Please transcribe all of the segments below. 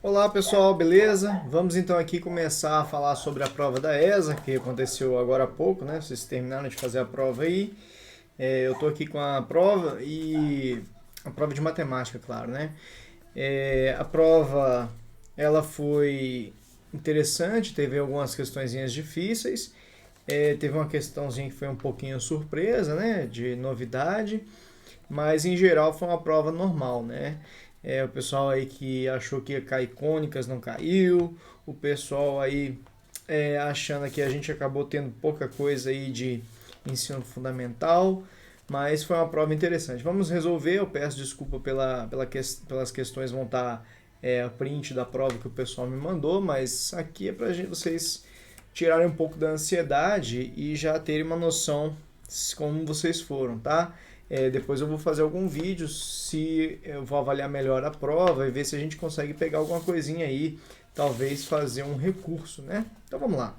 Olá pessoal, beleza? Vamos então aqui começar a falar sobre a prova da ESA, que aconteceu agora há pouco, né? Vocês terminaram de fazer a prova aí. Eu tô aqui com a prova e a prova de matemática, claro, né? A prova ela foi interessante, teve algumas questõezinhas difíceis, teve uma questãozinha que foi um pouquinho surpresa, né? De novidade, mas em geral foi uma prova normal, né? O pessoal aí que achou que ia cair cônicas não caiu, o pessoal aí achando que a gente acabou tendo pouca coisa aí de ensino fundamental, mas foi uma prova interessante. Vamos resolver, eu peço desculpa pelas questões, vão estar a print da prova que o pessoal me mandou, mas aqui é para vocês tirarem um pouco da ansiedade e já terem uma noção como vocês foram, tá? Depois eu vou fazer algum vídeo se eu vou avaliar melhor a prova e ver se a gente consegue pegar alguma coisinha aí, talvez fazer um recurso, né? Então vamos lá.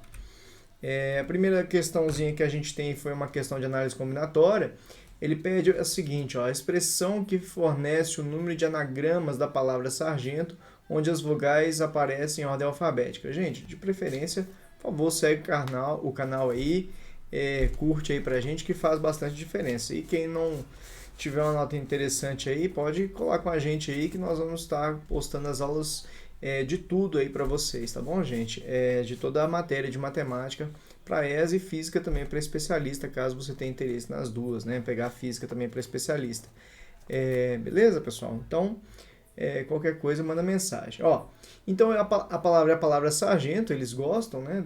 A primeira questãozinha que a gente tem foi uma questão de análise combinatória. Ele pede a seguinte, ó, a expressão que fornece o número de anagramas da palavra sargento, onde as vogais aparecem em ordem alfabética. Gente, de preferência, por favor, segue o canal aí, curte aí pra gente que faz bastante diferença. E quem não tiver uma nota interessante aí, pode colar com a gente aí que nós vamos estar postando as aulas de tudo aí para vocês, tá bom, gente? De toda a matéria de matemática para ESA e física também para especialista, caso você tenha interesse nas duas, né? Pegar física também para especialista. Beleza, pessoal? Então, qualquer coisa, manda mensagem. Ó, então a palavra é a palavra sargento, eles gostam, né,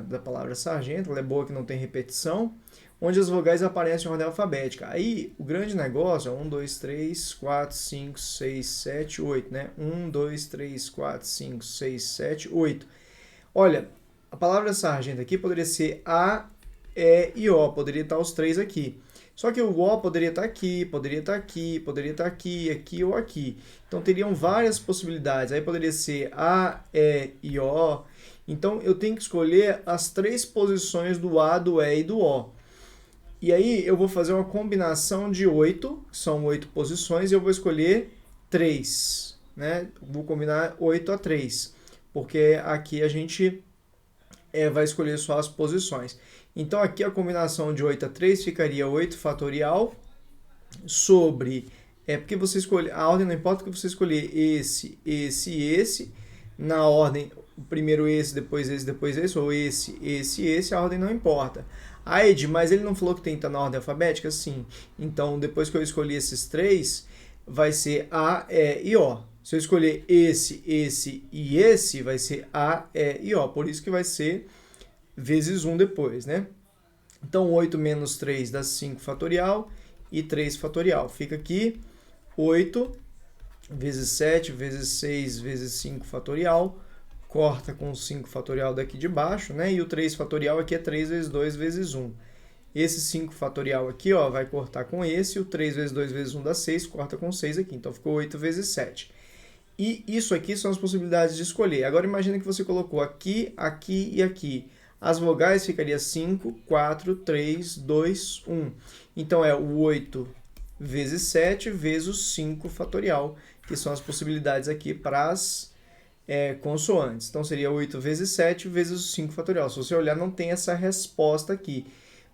da palavra sargento, ela é boa que não tem repetição, onde as vogais aparecem em ordem alfabética. Aí, o grande negócio é 1, 2, 3, 4, 5, 6, 7, 8, né? 1, 2, 3, 4, 5, 6, 7, 8. Olha, a palavra sargento aqui poderia ser A, E e O, poderia estar os três aqui. Só que o O poderia estar aqui, poderia estar aqui, poderia estar aqui, aqui ou aqui. Então teriam várias possibilidades. Aí poderia ser A, E e O. Então eu tenho que escolher as três posições do A, do E e do O. E aí eu vou fazer uma combinação de 8, são 8 posições, e eu vou escolher 3, né? Vou combinar 8 a 3, porque aqui a gente vai escolher só as posições. Então aqui a combinação de 8 a 3 ficaria 8 fatorial sobre... porque você escolhe, a ordem não importa que você escolher esse, esse e esse, na ordem, primeiro esse, depois esse, ou esse, a ordem não importa. Ah, Ed, mas ele não falou que tem que estar na ordem alfabética? Sim. Então, depois que eu escolhi esses três, vai ser A, E e O. Se eu escolher esse e esse, vai ser A, E e O. Por isso que vai ser vezes 1 depois, né? Então, 8 menos 3 dá 5 fatorial e 3 fatorial. Fica aqui 8 vezes 7 vezes 6 vezes 5 fatorial. Corta com 5 fatorial daqui de baixo, né? E o 3 fatorial aqui é 3 vezes 2 vezes 1. Esse 5 fatorial aqui, ó, vai cortar com esse. O 3 vezes 2 vezes 1 dá 6, corta com 6 aqui. Então, ficou 8 vezes 7. E isso aqui são as possibilidades de escolher. Agora, imagina que você colocou aqui, aqui e aqui. As vogais ficaria 5, 4, 3, 2, 1. Então, é o 8 vezes 7 vezes o 5 fatorial, que são as possibilidades aqui para as consoantes. Então, seria 8 vezes 7 vezes o 5 fatorial. Se você olhar, não tem essa resposta aqui.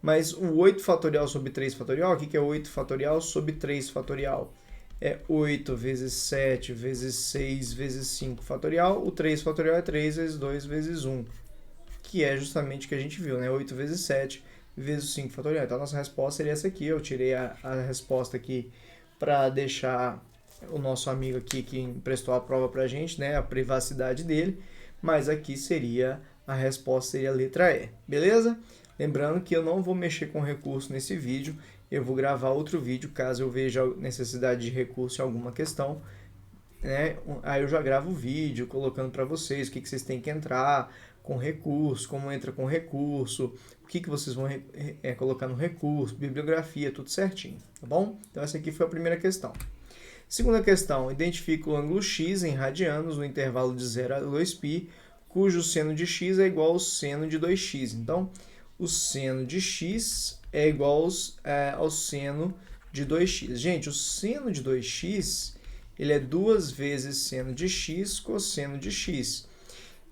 Mas o 8 fatorial sobre 3 fatorial, o que é 8 fatorial sobre 3 fatorial? É 8 vezes 7 vezes 6 vezes 5 fatorial. O 3 fatorial é 3 vezes 2 vezes 1, que é justamente o que a gente viu, né? 8 vezes 7 vezes 5 fatorial. Então, a nossa resposta seria essa aqui. Eu tirei a resposta aqui para deixar o nosso amigo aqui que emprestou a prova para a gente, né? A privacidade dele. Mas aqui seria, a resposta seria a letra E, beleza? Lembrando que eu não vou mexer com recurso nesse vídeo. Eu vou gravar outro vídeo caso eu veja necessidade de recurso em alguma questão, né? Aí eu já gravo o vídeo colocando para vocês o que vocês têm que entrar com recurso, como entra com recurso, o que vocês vão colocar no recurso, bibliografia, tudo certinho, tá bom? Então essa aqui foi a primeira questão. Segunda questão, identifica o ângulo x em radianos no intervalo de 0 a 2π, cujo seno de x é igual ao seno de 2x. Então, o seno de x é igual ao seno de 2x. Gente, o seno de 2x ele é 2 vezes seno de x cosseno de x.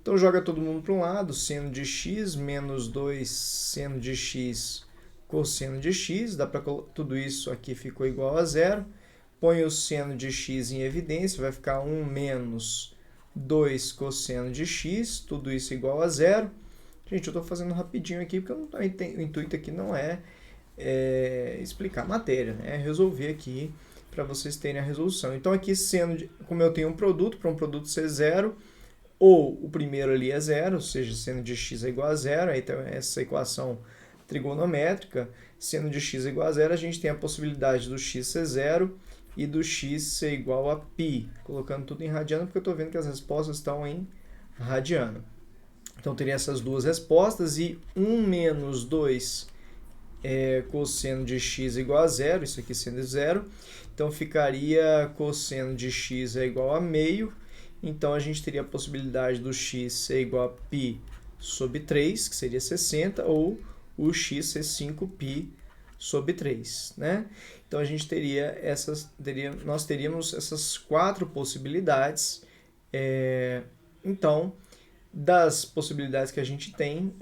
Então, joga todo mundo para um lado, seno de x menos 2 seno de x cosseno de x, dá para tudo isso aqui ficou igual a zero. Põe o seno de x em evidência, vai ficar 1 menos 2 cosseno de x, tudo isso igual a zero. Gente, eu estou fazendo rapidinho aqui, porque o intuito aqui não é explicar a matéria, né? É resolver aqui para vocês terem a resolução. Então, aqui, como eu tenho um produto, para um produto ser zero, ou o primeiro ali é zero, ou seja, seno de x é igual a zero, aí tem essa equação trigonométrica, seno de x é igual a zero, a gente tem a possibilidade do x ser zero e do x ser igual a π, colocando tudo em radiano, porque eu estou vendo que as respostas estão em radiano. Então, teria essas duas respostas, e 1 menos 2 cosseno de x igual a zero, isso aqui sendo zero, então ficaria cosseno de x é igual a meio, então a gente teria a possibilidade do x ser igual a π sobre 3, que seria 60, ou o x ser 5π sobre 3, né? Então a gente nós teríamos essas 4 possibilidades. Então, das possibilidades que a gente tem,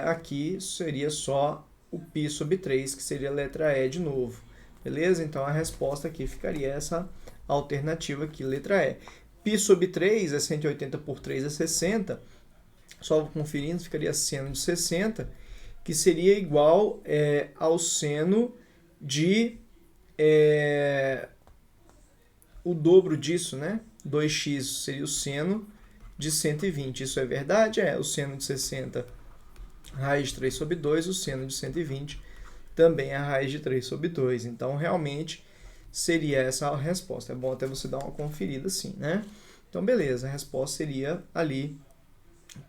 aqui seria só o π sobre 3, que seria a letra E de novo. Beleza? Então a resposta aqui ficaria essa alternativa aqui, letra E. π sobre 3 é 180 por 3 é 60. Só conferindo, ficaria seno de 60, que seria igual ao seno de o dobro disso, né? 2x seria o seno de 120. Isso é verdade? O seno de 60, raiz de 3 sobre 2, o seno de 120 também é a raiz de 3 sobre 2. Então, realmente, seria essa a resposta. É bom até você dar uma conferida assim, né? Então, beleza, a resposta seria ali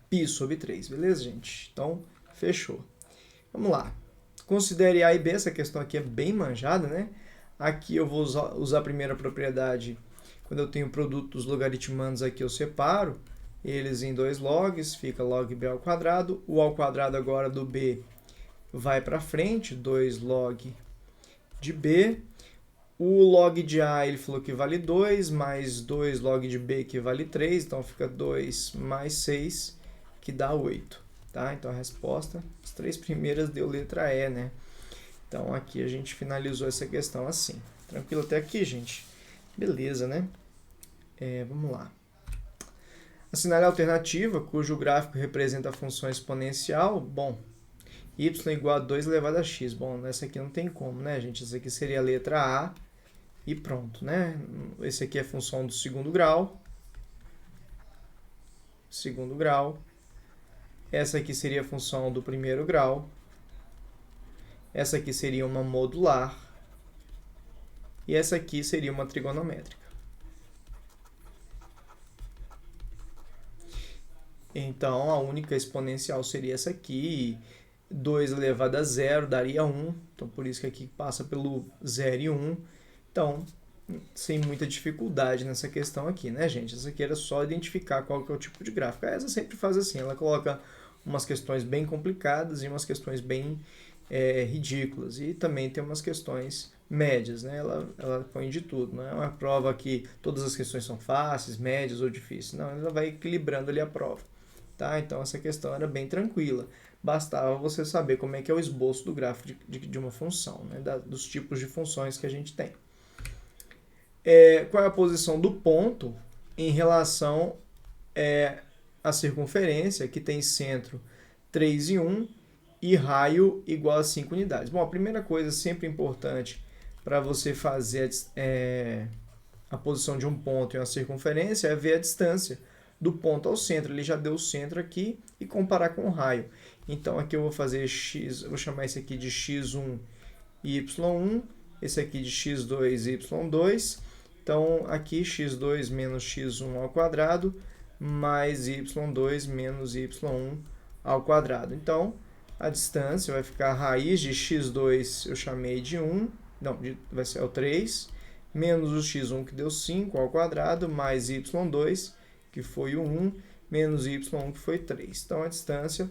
π sobre 3, beleza, gente? Então, fechou. Vamos lá. Considere A e B, essa questão aqui é bem manjada, né? Aqui eu vou usar a primeira propriedade. Quando eu tenho produtos logaritmandos aqui, eu separo eles em 2 logs, fica log b ao quadrado. O ao quadrado agora do b vai para frente, 2 log de b. O log de A ele falou que vale 2, mais 2 log de b que vale 3, então fica 2 mais 6, que dá 8. Tá? Então a resposta, as 3 primeiras deu letra E, né? Então aqui a gente finalizou essa questão assim. Tranquilo até aqui, gente? Beleza, né? Vamos lá. Assinale a alternativa cujo gráfico representa a função exponencial. Bom, y igual a 2 elevado a x. Bom, nessa aqui não tem como, né, gente? Essa aqui seria a letra A e pronto, né? Esse aqui é a função do segundo grau. Segundo grau. Essa aqui seria a função do primeiro grau. Essa aqui seria uma modular. E essa aqui seria uma trigonométrica. Então, a única exponencial seria essa aqui. 2 elevado a 0 daria 1. Então, por isso que aqui passa pelo 0 e 1. Então, sem muita dificuldade nessa questão aqui, né, gente? Essa aqui era só identificar qual que é o tipo de gráfico. A ESA sempre faz assim, ela coloca umas questões bem complicadas e umas questões bem ridículas. E também tem umas questões médias, né? Ela põe de tudo. Não é uma prova que todas as questões são fáceis, médias ou difíceis. Não, ela vai equilibrando ali a prova. Tá? Então, essa questão era bem tranquila. Bastava você saber como é que é o esboço do gráfico de uma função, né? Dos tipos de funções que a gente tem. Qual é a posição do ponto em relação à circunferência, que tem centro 3 e 1 e raio igual a 5 unidades. Bom, a primeira coisa sempre importante para você fazer a posição de um ponto em uma circunferência é ver a distância do ponto ao centro. Ele já deu o centro aqui e comparar com o raio. Então, aqui eu vou fazer x, vou chamar esse aqui de x1 e y1, esse aqui de x2 e y2. Então, aqui x2 menos x1 ao quadrado, mais y2 menos y1 ao quadrado. Então, a distância vai ficar a raiz de x2, eu chamei de 1, não, vai ser o 3, menos o x1 que deu 5 ao quadrado, mais y2, que foi o 1, menos y1 que foi 3. Então, a distância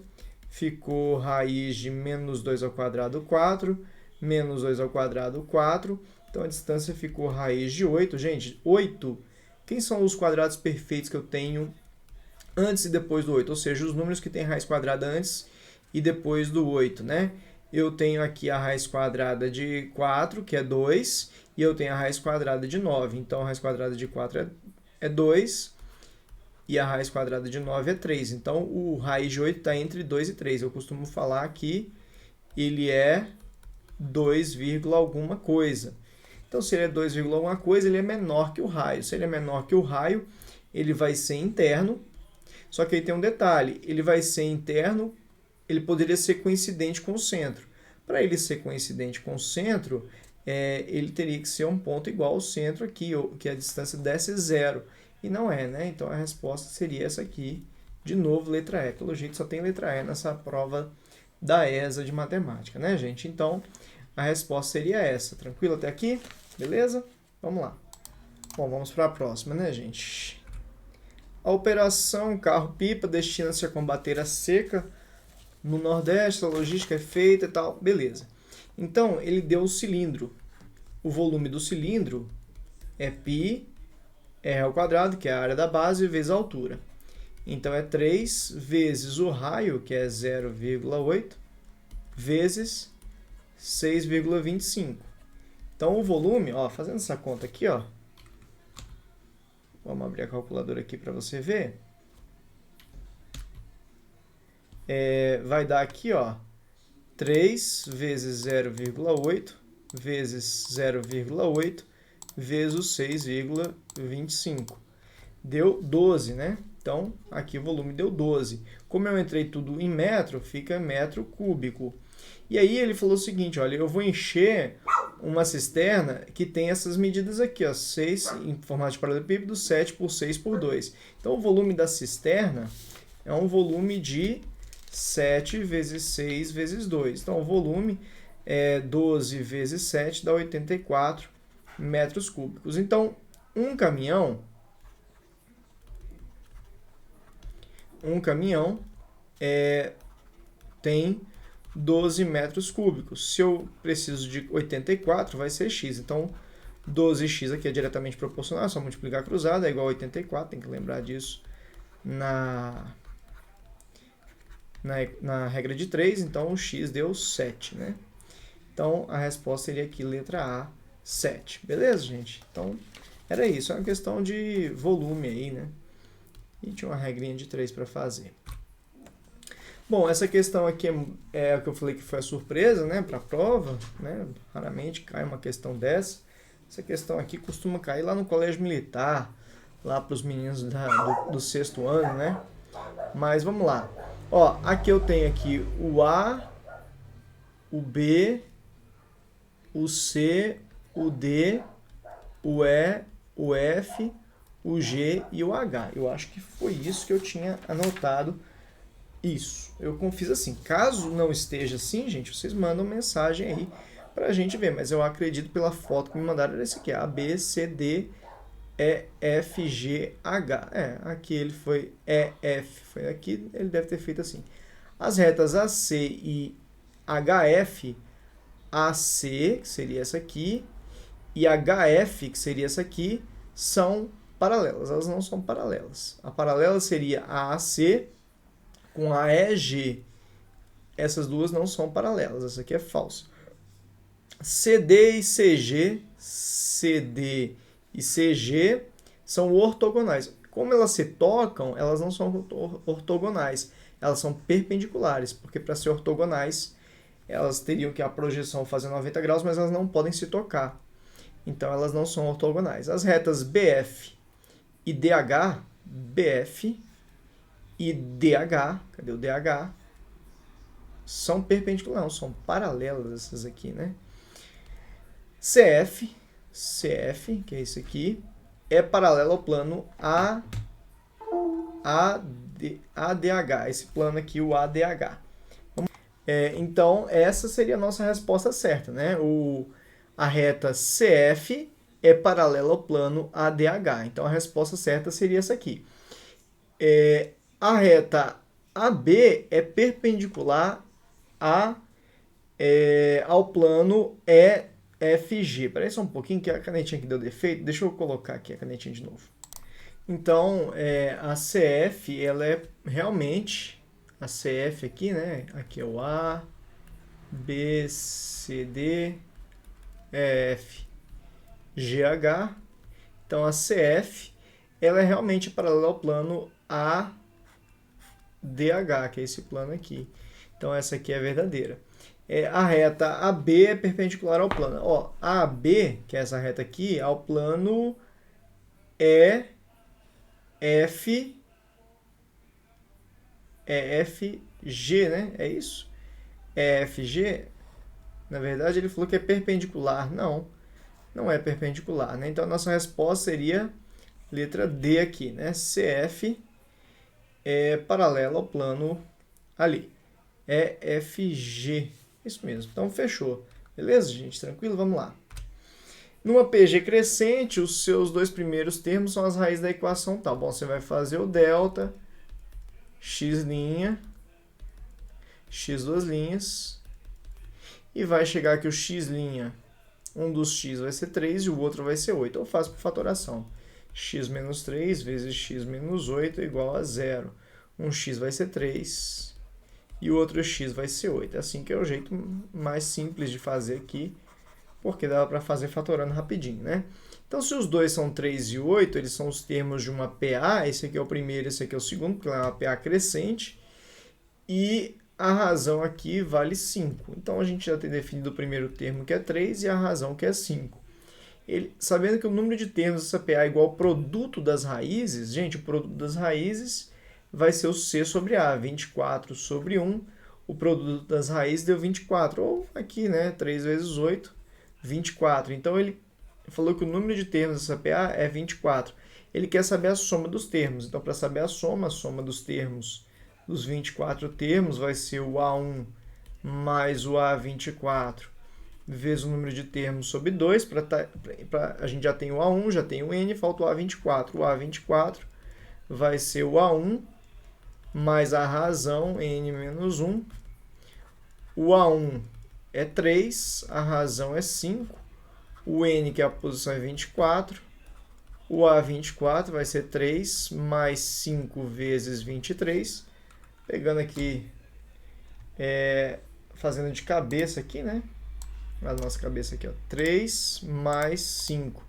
ficou raiz de menos 2 ao quadrado 4, menos 2 ao quadrado 4, Então a distância ficou raiz de 8. Gente, 8, quem são os quadrados perfeitos que eu tenho antes e depois do 8? Ou seja, os números que têm raiz quadrada antes e depois do 8, né? Eu tenho aqui a raiz quadrada de 4, que é 2, e eu tenho a raiz quadrada de 9. Então, a raiz quadrada de 4 é 2, e a raiz quadrada de 9 é 3. Então, o raiz de 8 está entre 2 e 3. Eu costumo falar que ele é 2, alguma coisa. Então, se ele é 2, alguma coisa, ele é menor que o raio. Se ele é menor que o raio, ele vai ser interno. Só que aí tem um detalhe, ele vai ser interno, ele poderia ser coincidente com o centro. Para ele ser coincidente com o centro, ele teria que ser um ponto igual ao centro aqui, que a distância desse 0. E não é, né? Então a resposta seria essa aqui. De novo, letra E. Pelo jeito só tem letra E nessa prova da ESA de matemática, né, gente? Então a resposta seria essa. Tranquilo até aqui? Beleza? Vamos lá. Bom, vamos para a próxima, né, gente? A operação carro-pipa destina-se a combater a seca no Nordeste, a logística é feita e tal, beleza. Então, ele deu o cilindro. O volume do cilindro é π r ao quadrado, que é a área da base, vezes a altura. Então, é 3 vezes o raio, que é 0,8, vezes 6,25. Então, o volume, ó, fazendo essa conta aqui, ó, vamos abrir a calculadora aqui para você ver. Vai dar aqui, ó, 3 vezes 0,8 vezes 0,8 vezes o 6,25. Deu 12, né? Então, aqui o volume deu 12. Como eu entrei tudo em metro, fica metro cúbico. E aí ele falou o seguinte, olha, eu vou encher uma cisterna que tem essas medidas aqui, ó, 6 em formato de paralelepípedo, 7 por 6 por 2. Então, o volume da cisterna é um volume de 7 vezes 6 vezes 2. Então, o volume é 12 vezes 7 dá 84 metros cúbicos. Então, um caminhão tem 12 metros cúbicos. Se eu preciso de 84, vai ser x. Então, 12x aqui é diretamente proporcional, é só multiplicar cruzado, é igual a 84, tem que lembrar disso na regra de 3, então o x deu 7, né? Então, a resposta seria aqui, letra A, 7. Beleza, gente? Então, era isso. É uma questão de volume aí, né? E tinha uma regrinha de 3 para fazer. Bom, essa questão aqui é o que eu falei que foi a surpresa, né? Para a prova, né? Raramente cai uma questão dessa. Essa questão aqui costuma cair lá no colégio militar, lá para os meninos do 6º ano, né? Mas vamos lá. Ó, aqui eu tenho aqui o A, o B, o C, o D, o E, o F, o G e o H. Eu acho que foi isso que eu tinha anotado. Isso. Eu fiz assim. Caso não esteja assim, gente, vocês mandam mensagem aí pra gente ver. Mas eu acredito pela foto que me mandaram era esse aqui. A, B, C, D, E, F, G, H. Aqui ele foi E, F. Foi aqui, ele deve ter feito assim. As retas AC e HF, AC, que seria essa aqui, e HF, que seria essa aqui, são paralelas. Elas não são paralelas. A paralela seria a AC com a EG. Essas duas não são paralelas. Essa aqui é falsa. CD e CG, CD e CG são ortogonais. Como elas se tocam, elas não são ortogonais. Elas são perpendiculares, porque para ser ortogonais, elas teriam que a projeção fazer 90 graus, mas elas não podem se tocar. Então, elas não são ortogonais. As retas BF e DH, BF e DH, cadê o DH? São perpendiculares, não, são paralelas essas aqui, né? CF, que é esse aqui, é paralelo ao plano ADH, esse plano aqui, o ADH. Então, essa seria a nossa resposta certa, né? A reta CF é paralela ao plano ADH. Então, a resposta certa seria essa aqui. A reta AB é perpendicular ao plano FG. Espera aí só um pouquinho que a canetinha aqui deu defeito. Deixa eu colocar aqui a canetinha de novo. Então, a CF, ela é realmente, a CF aqui, né? Aqui é o A, B, C, D, E, F, G, H. Então, a CF, ela é realmente paralela ao plano ADH, que é esse plano aqui. Então, essa aqui é a verdadeira. A reta AB é perpendicular ao plano. Ó, a AB, que é essa reta aqui, ao plano EFG, né? É isso? EFG, na verdade, ele falou que é perpendicular. Não, não é perpendicular, né? Então, a nossa resposta seria letra D aqui, né? CF é paralela ao plano ali. EFG. Isso mesmo. Então, fechou. Beleza, gente? Tranquilo? Vamos lá. Numa PG crescente, os seus dois primeiros termos são as raízes da equação tal. Bom, você vai fazer o delta, x', x duas linhas, e vai chegar que o x', um dos x vai ser 3 e o outro vai ser 8. Eu faço por fatoração. X menos 3 vezes x menos 8 é igual a 0. Um x vai ser 3 e o outro x vai ser 8. Assim que é o jeito mais simples de fazer aqui, porque dá para fazer fatorando rapidinho, né? Então, se os dois são 3 e 8, eles são os termos de uma PA, esse aqui é o primeiro, esse aqui é o segundo, porque é uma PA crescente, e a razão aqui vale 5. Então, a gente já tem definido o primeiro termo, que é 3, e a razão, que é 5. Sabendo que o número de termos dessa PA é igual ao produto das raízes, gente, o produto das raízes vai ser o C sobre A, 24 sobre 1. O produto das raízes deu 24, ou aqui, né, 3 vezes 8, 24. Então, ele falou que o número de termos dessa PA é 24. Ele quer saber a soma dos termos. Então, para saber a soma dos termos dos 24 termos vai ser o A1 mais o A24 vezes o número de termos sobre 2. A gente já tem o A1, já tem o N, falta o A24. O A24 vai ser o A1 mais a razão N menos 1. O A1 é 3, a razão é 5. O N, que é a posição, é 24. O A24 vai ser 3 mais 5 vezes 23. Pegando aqui, fazendo de cabeça aqui, né? A nossa cabeça aqui, ó. 3 mais 5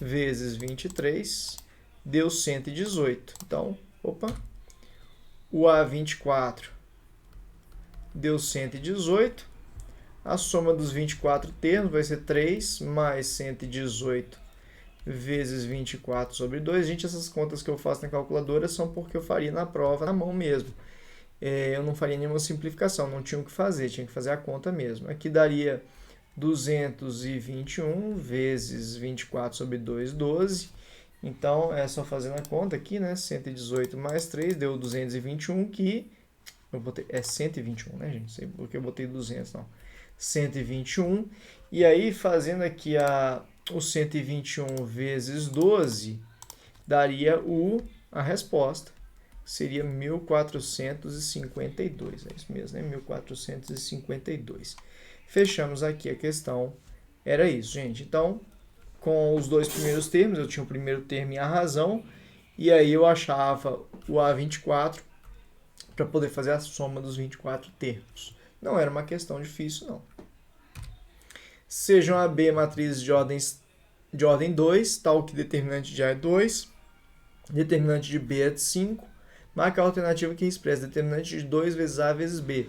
vezes 23 deu 118. Então, opa, o A24 deu 118. A soma dos 24 termos vai ser 3 mais 118 vezes 24 sobre 2. Gente, essas contas que eu faço na calculadora são porque eu faria na prova na mão mesmo. Eu não faria nenhuma simplificação, não tinha o que fazer, tinha que fazer a conta mesmo. Aqui daria 221 vezes 24 sobre 2, 12. Então, é só fazendo a conta aqui, né? 118 mais 3 deu 221, que eu botei, é 121, né, gente? Não sei porque eu botei 200, não. 121. E aí, fazendo aqui o 121 vezes 12, daria a resposta. Seria 1452. É isso mesmo, né? 1452. Fechamos aqui a questão. Era isso, gente. Então, com os dois primeiros termos, eu tinha o primeiro termo e a razão, e aí eu achava o A24 para poder fazer a soma dos 24 termos. Não era uma questão difícil, não. Sejam AB matrizes de ordem 2, tal que determinante de A é 2, determinante de B é de 5, marca a alternativa que expressa determinante de 2 vezes A vezes B.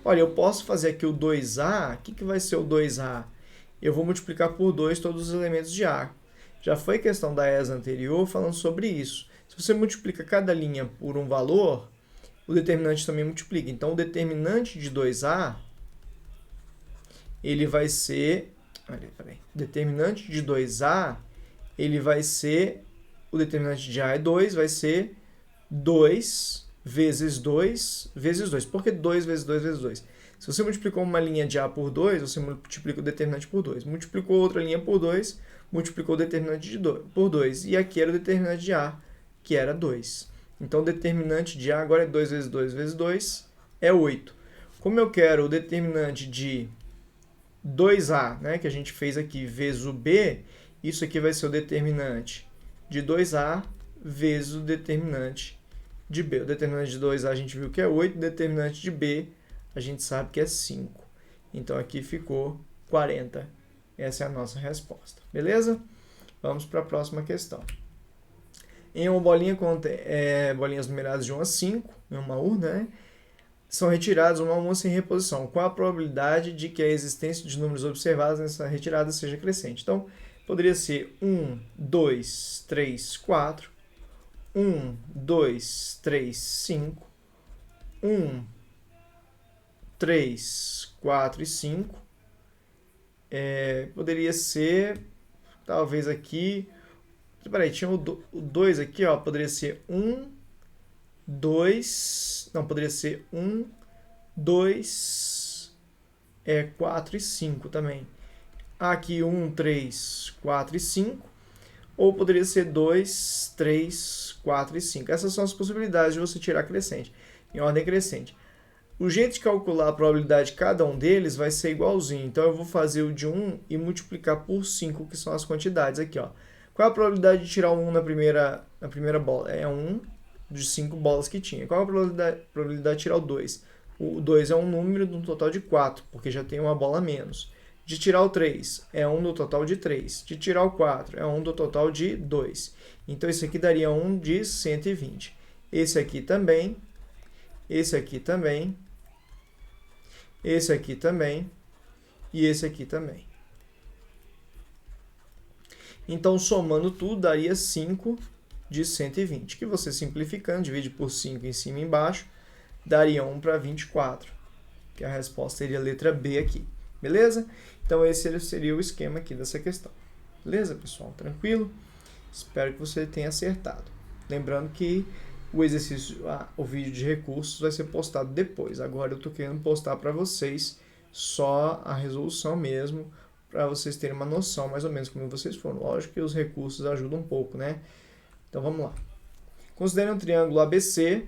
Olha, eu posso fazer aqui o 2A, o que vai ser o 2A? Eu vou multiplicar por 2 todos os elementos de A. Já foi questão da ESA anterior falando sobre isso. Se você multiplica cada linha por um valor, o determinante também multiplica. Então, o determinante de 2A, ele vai ser... O determinante de 2A, ele vai ser... O determinante de A é 2, vai ser 2 vezes 2 vezes 2. Por que 2 vezes 2 vezes 2? Se você multiplicou uma linha de A por 2, você multiplica o determinante por 2. Multiplicou outra linha por 2, multiplicou o determinante por 2. E aqui era o determinante de A, que era 2. Então, o determinante de A agora é 2 vezes 2 vezes 2, é 8. Como eu quero o determinante de 2A, né, que a gente fez aqui, vezes o B, isso aqui vai ser o determinante de 2A vezes o determinante de B. O determinante de 2A a gente viu que é 8, o determinante de B a gente sabe que é 5. Então aqui ficou 40. Essa é a nossa resposta. Beleza? Vamos para a próxima questão. Em uma bolinha com bolinhas numeradas de 1 a 5, em uma urna, né, são retiradas uma a uma sem reposição. Qual a probabilidade de que a existência de números observados nessa retirada seja crescente? Então, poderia ser 1, 2, 3, 4, 1, 2, 3, 5, 1, 3, 4 e 5. Poderia ser, talvez aqui, peraí, tinha o 2 aqui, ó, poderia ser 1, 2, não, poderia ser 1, 2, 4 e 5 também. Aqui 1, 3, 4 e 5, ou poderia ser 2, 3, 4 e 5. Essas são as possibilidades de você tirar crescente, em ordem crescente. O jeito de calcular a probabilidade de cada um deles vai ser igualzinho. Então, eu vou fazer o de 1 e multiplicar por 5, que são as quantidades aqui, ó. Qual é a probabilidade de tirar um 1 na primeira bola? É 1 de 5 bolas que tinha. Qual é a probabilidade de tirar o 2? O 2 é um número de um total de 4, porque já tem uma bola a menos. De tirar o 3 é 1 do total de 3. De tirar o 4 é 1 do total de 2. Então, esse aqui daria 1 de 120. Esse aqui também. Esse aqui também. Esse aqui também. E esse aqui também. Então, somando tudo, daria 5 de 120. Que você simplificando, divide por 5 em cima e embaixo, daria 1 para 24. Que a resposta seria a letra B aqui. Beleza? Então, esse seria o esquema aqui dessa questão. Beleza, pessoal? Tranquilo? Espero que você tenha acertado. Lembrando que o exercício, o vídeo de recursos vai ser postado depois. Agora eu estou querendo postar para vocês só a resolução mesmo, para vocês terem uma noção mais ou menos como vocês foram. Lógico que os recursos ajudam um pouco, né? Então vamos lá. Considere um triângulo ABC,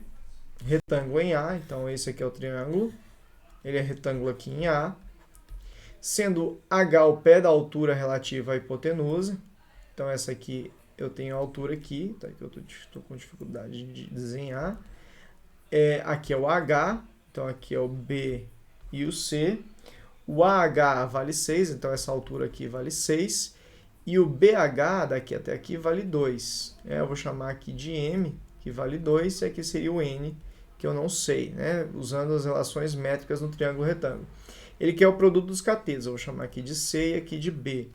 retângulo em A. Então esse aqui é o triângulo. Ele é retângulo aqui em A. Sendo H o pé da altura relativa à hipotenusa. Então essa aqui eu tenho a altura aqui, tá? Que eu estou com dificuldade de desenhar. Aqui é o H, então aqui é o B e o C. O AH vale 6, então essa altura aqui vale 6. E o BH, daqui até aqui, vale 2. Eu vou chamar aqui de M, que vale 2, e aqui seria o N, que eu não sei, né? Usando as relações métricas no triângulo retângulo. Ele quer o produto dos catetos, eu vou chamar aqui de C e aqui de B.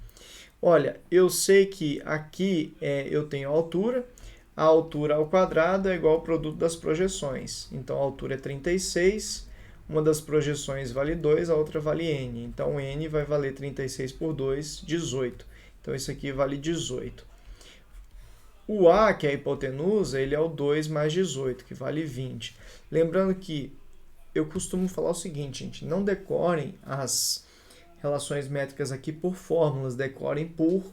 Olha, eu sei que aqui eu tenho a altura ao quadrado é igual ao produto das projeções. Então, a altura é 36, uma das projeções vale 2, a outra vale N. Então, N vai valer 36 por 2, 18. Então, isso aqui vale 18. O A, que é a hipotenusa, ele é o 2 mais 18, que vale 20. Lembrando que eu costumo falar o seguinte, gente, não decorem as relações métricas aqui por fórmulas, decorem por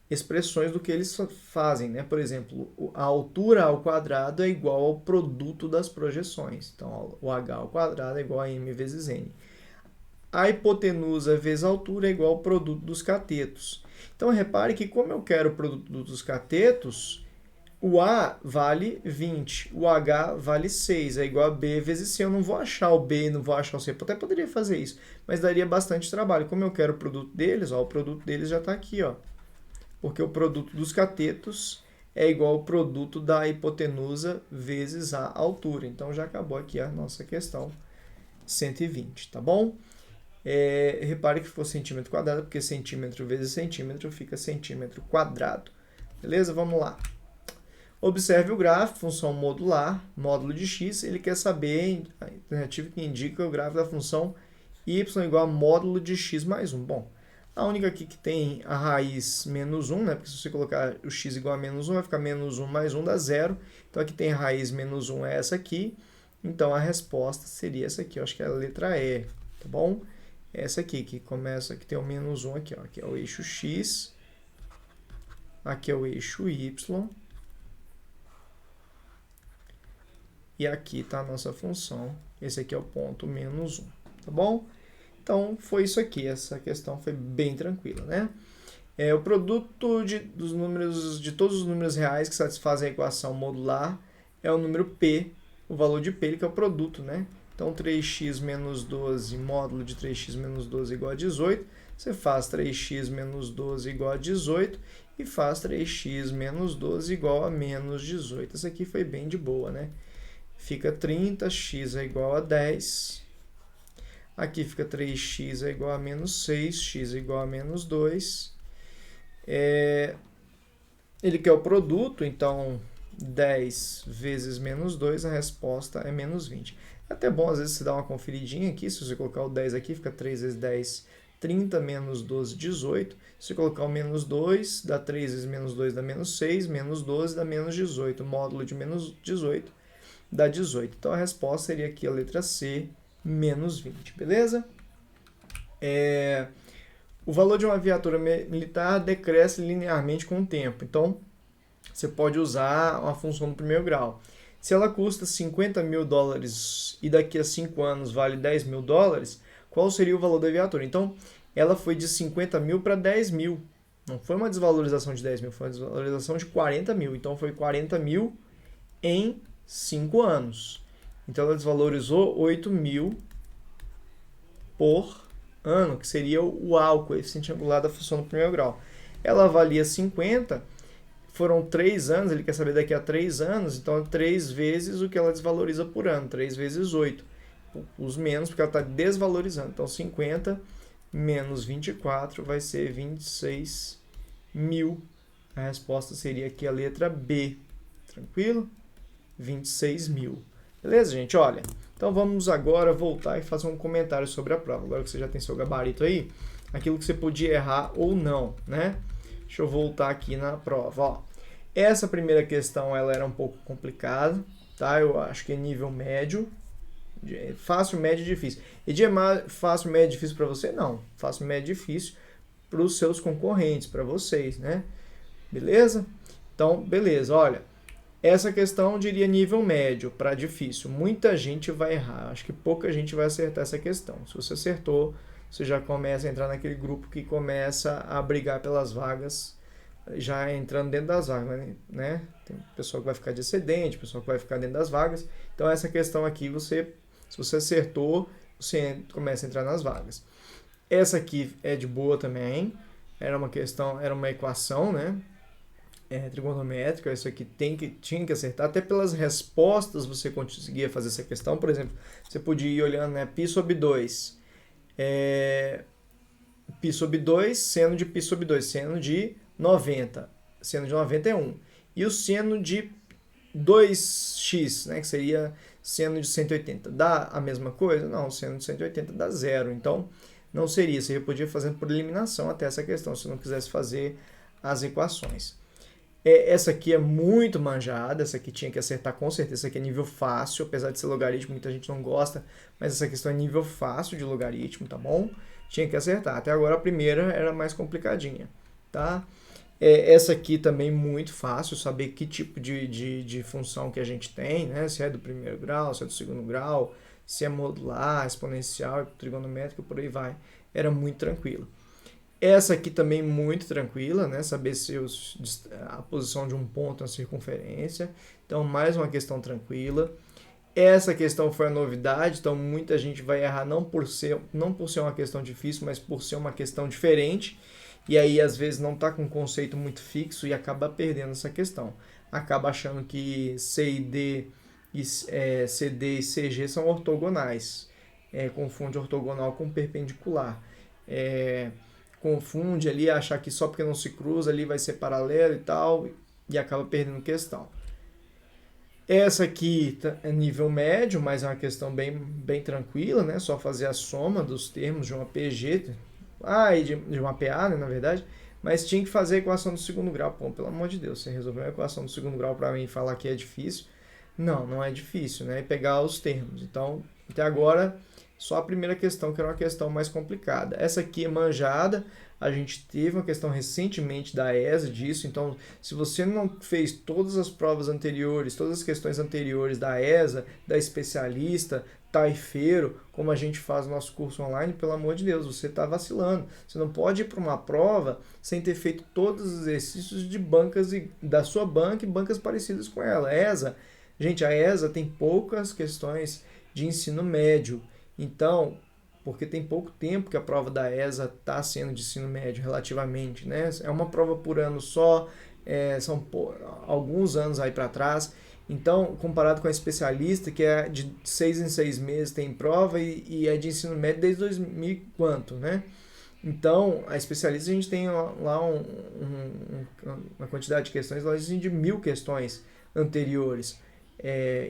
expressões do que eles fazem, né? Por exemplo, a altura ao quadrado é igual ao produto das projeções. Então, o H ao quadrado é igual a M vezes N. A hipotenusa vezes a altura é igual ao produto dos catetos. Então, repare que como eu quero o produto dos catetos, o A vale 20, o H vale 6, é igual a B vezes C. Eu não vou achar o B, não vou achar o C. Eu até poderia fazer isso, mas daria bastante trabalho. Como eu quero o produto deles, ó, o produto deles já está aqui, ó. Porque o produto dos catetos é igual ao produto da hipotenusa vezes a altura. Então, já acabou aqui a nossa questão 120, tá bom? Repare que ficou centímetro quadrado, porque centímetro vezes centímetro fica centímetro quadrado. Beleza? Vamos lá. Observe o gráfico, função modular, módulo de x. Ele quer saber a alternativa que indica o gráfico da função y igual a módulo de x mais 1. Bom, a única aqui que tem a raiz menos 1, né? Porque se você colocar o x igual a menos 1, vai ficar menos 1 mais 1 dá 0. Então, aqui tem a raiz menos 1 é essa aqui. Então, a resposta seria essa aqui. Eu acho que é a letra E, tá bom? Essa aqui, que começa, que tem o menos 1 aqui, ó. Aqui é o eixo x. Aqui é o eixo y. E aqui está a nossa função. Esse aqui é o ponto menos 1, tá bom? Então, foi isso aqui. Essa questão foi bem tranquila, né? O produto dos números, de todos os números reais que satisfazem a equação modular é o número P, o valor de P, que é o produto, né? Então, 3x menos 12 módulo de 3x menos 12 igual a 18. Você faz 3x menos 12 igual a 18 e faz 3x menos 12 igual a menos 18. Essa aqui foi bem de boa, né? Fica 30, x é igual a 10. Aqui fica 3x é igual a menos 6, x é igual a menos 2. Ele quer o produto, então 10 vezes menos 2, a resposta é menos 20. É até bom, às vezes, você dar uma conferidinha aqui. Se você colocar o 10 aqui, fica 3 vezes 10, 30, menos 12, 18. Se você colocar o menos 2, dá 3 vezes menos 2, dá menos 6, menos 12 dá menos 18. O módulo de menos 18 dá 18. Então, a resposta seria aqui a letra C, menos 20, beleza? O valor de uma viatura militar decresce linearmente com o tempo. Então, você pode usar uma função do primeiro grau. Se ela custa 50 mil dólares e daqui a 5 anos vale 10 mil dólares, qual seria o valor da viatura? Então, ela foi de 50 mil para 10 mil. Não foi uma desvalorização de 10 mil, foi uma desvalorização de 40 mil. Então, foi 40 mil em 5 anos. Então, ela desvalorizou 8 mil por ano, que seria o A, o coeficiente angular da função do primeiro grau. Ela valia 50, foram 3 anos, ele quer saber daqui a 3 anos, então é 3 vezes o que ela desvaloriza por ano, 3 vezes 8. Os menos, porque ela está desvalorizando. Então, 50 menos 24 vai ser 26 mil. A resposta seria aqui a letra B. Tranquilo? 26 mil. Beleza, gente? Olha, então vamos agora voltar e fazer um comentário sobre a prova. Agora que você já tem seu gabarito aí, aquilo que você podia errar ou não, né? Deixa eu voltar aqui na prova, ó. Essa primeira questão, ela era um pouco complicada, tá? Eu acho que é nível médio. Fácil, médio e difícil. E é fácil, médio e difícil para você? Não. Fácil, médio e difícil para os seus concorrentes, para vocês, né? Beleza? Então, beleza, olha. Essa questão eu diria nível médio para difícil. Muita gente vai errar. Acho que pouca gente vai acertar essa questão. Se você acertou, você já começa a entrar naquele grupo que começa a brigar pelas vagas, já entrando dentro das vagas, né? Tem pessoa que vai ficar de excedente, pessoa que vai ficar dentro das vagas. Então, essa questão aqui, se você acertou, você começa a entrar nas vagas. Essa aqui é de boa também. Era uma equação, né? Trigonométrica. Isso aqui tinha que acertar. Até pelas respostas você conseguia fazer essa questão. Por exemplo, você podia ir olhando, né? Π sobre 2. Π sobre 2, seno de π sobre 2, seno de 90. Seno de 90 é 1. E o seno de 2x, né, que seria seno de 180. Dá a mesma coisa? Não, o seno de 180 dá 0. Então, não seria. Você podia fazer por eliminação até essa questão, se não quisesse fazer as equações. Essa aqui é muito manjada, essa aqui tinha que acertar com certeza. Essa aqui é nível fácil, apesar de ser logaritmo, muita gente não gosta, mas essa questão é nível fácil de logaritmo, tá bom? Tinha que acertar. Até agora a primeira era mais complicadinha, tá? Essa aqui também muito fácil, saber que tipo de função que a gente tem, né? Se é do primeiro grau, se é do segundo grau, se é modular, exponencial, trigonométrico, por aí vai. Era muito tranquilo. Essa aqui também muito tranquila, né? Saber a posição de um ponto na circunferência. Então, mais uma questão tranquila. Essa questão foi a novidade, então muita gente vai errar não por ser uma questão difícil, mas por ser uma questão diferente. E aí, às vezes, não está com um conceito muito fixo e acaba perdendo essa questão. Acaba achando que CD e CG são ortogonais. Confunde ortogonal com perpendicular. Confunde ali, achar que só porque não se cruza ali vai ser paralelo e tal, e acaba perdendo questão. Essa aqui é nível médio, mas é uma questão bem tranquila, né? Só fazer a soma dos termos de uma PG, e de uma PA, né, na verdade, mas tinha que fazer a equação do segundo grau. Pô, pelo amor de Deus, você resolveu a equação do segundo grau para mim e falar que é difícil? Não é difícil, né? É pegar os termos. Então, até agora, só a primeira questão, que era uma questão mais complicada. Essa aqui é manjada. A gente teve uma questão recentemente da ESA disso, então se você não fez todas as provas anteriores, todas as questões anteriores da ESA, da especialista, taifeiro, como a gente faz no nosso curso online, pelo amor de Deus, você está vacilando. Você não pode ir para uma prova sem ter feito todos os exercícios de bancas da sua banca e bancas parecidas com ela. Gente, a ESA tem poucas questões de ensino médio. Então, porque tem pouco tempo que a prova da ESA está sendo de ensino médio, relativamente, né? É uma prova por ano só, são alguns anos aí para trás. Então, comparado com a especialista, que é de 6 em 6 meses tem prova e é de ensino médio desde 2000 e quanto, né? Então, a especialista a gente tem lá uma quantidade de questões lá de 1000 questões anteriores.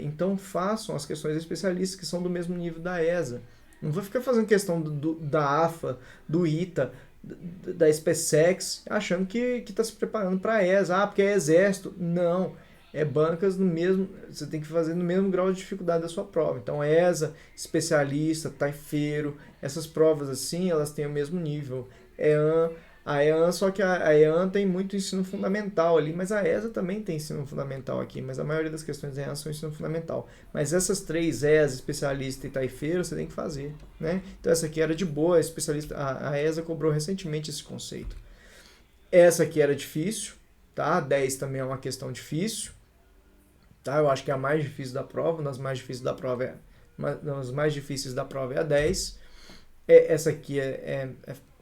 Então, façam as questões especialistas que são do mesmo nível da ESA. Não vou ficar fazendo questão da AFA, do ITA, da SpaceX, achando que está se preparando para a ESA, porque é exército. Não. Bancas no mesmo, você tem que fazer no mesmo grau de dificuldade da sua prova. Então, ESA, especialista, taifeiro, essas provas assim, elas têm o mesmo nível. A EAN, só que a EAN tem muito ensino fundamental ali, mas a ESA também tem ensino fundamental aqui, mas a maioria das questões da EAN são ensino fundamental. Mas essas três, ESA, especialista e taifeiro, você tem que fazer, né? Então, essa aqui era de boa, a ESA cobrou recentemente esse conceito. Essa aqui era difícil, tá? 10 também é uma questão difícil. Tá? Eu acho que é a mais difícil da prova, uma das mais difíceis da prova é a 10. Essa aqui é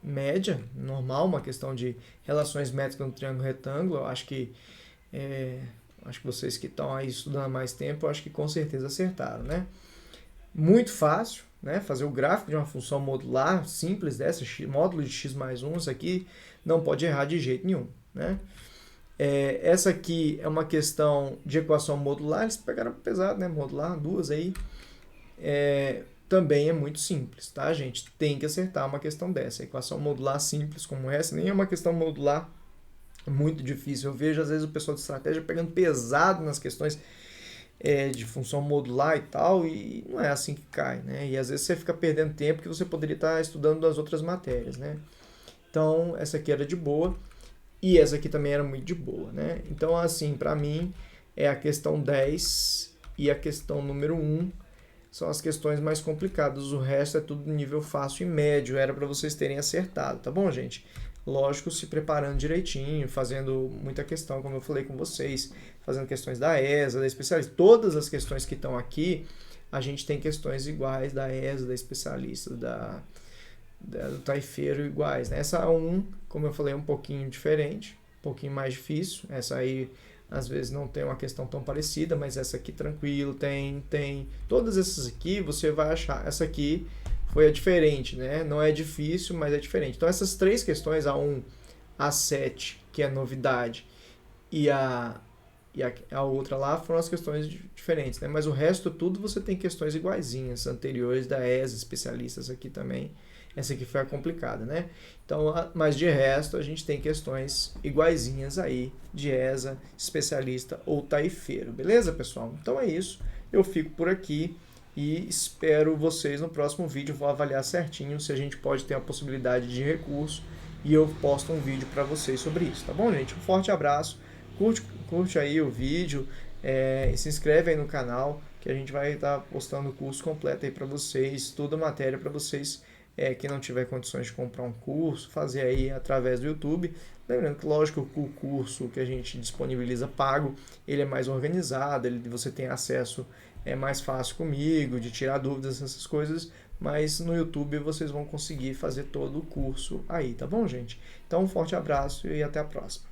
média, normal, uma questão de relações métricas no triângulo retângulo. Eu acho que vocês que estão aí estudando há mais tempo, eu acho que com certeza acertaram, né? Muito fácil, né? Fazer o gráfico de uma função modular simples dessa, módulo de x mais 1, isso aqui não pode errar de jeito nenhum, né? Essa aqui é uma questão de equação modular, eles pegaram pesado, né? Modular, duas aí. Também é muito simples, tá, gente? Tem que acertar uma questão dessa. Equação modular simples como essa, nem é uma questão modular muito difícil. Eu vejo, às vezes, o pessoal de estratégia pegando pesado nas questões de função modular e tal, e não é assim que cai, né? E às vezes você fica perdendo tempo que você poderia estar estudando das outras matérias, né? Então, essa aqui era de boa. E essa aqui também era muito de boa, né? Então, assim, para mim, a questão 10 e a questão número 1 são as questões mais complicadas. O resto é tudo nível fácil e médio. Era para vocês terem acertado, tá bom, gente? Lógico, se preparando direitinho, fazendo muita questão, como eu falei com vocês, fazendo questões da ESA, da especialista. Todas as questões que estão aqui, a gente tem questões iguais da ESA, da especialista, do taifeiro iguais, né? Essa 1, como eu falei, é um pouquinho diferente, um pouquinho mais difícil. Essa aí, às vezes, não tem uma questão tão parecida, mas essa aqui, tranquilo, tem. Todas essas aqui, você vai achar. Essa aqui foi a diferente, né? Não é difícil, mas é diferente. Então, essas três questões, a 1, a 7, que é novidade, e a outra lá, foram as questões diferentes, né? Mas o resto tudo você tem questões iguaizinhas, anteriores da ESA, especialistas aqui também. Essa aqui foi a complicada, né? Então, mas de resto, a gente tem questões iguaizinhas aí de ESA, especialista ou taifeiro. Beleza, pessoal? Então é isso. Eu fico por aqui e espero vocês no próximo vídeo. Vou avaliar certinho se a gente pode ter a possibilidade de recurso e eu posto um vídeo para vocês sobre isso, tá bom, gente? Um forte abraço. Curte aí o vídeo e se inscreve aí no canal que a gente vai estar postando o curso completo aí para vocês, toda a matéria para vocês. Quem não tiver condições de comprar um curso, fazer aí através do YouTube. Lembrando que, lógico, o curso que a gente disponibiliza pago, ele é mais organizado, você tem acesso mais fácil comigo, de tirar dúvidas, essas coisas, mas no YouTube vocês vão conseguir fazer todo o curso aí, tá bom, gente? Então, um forte abraço e até a próxima.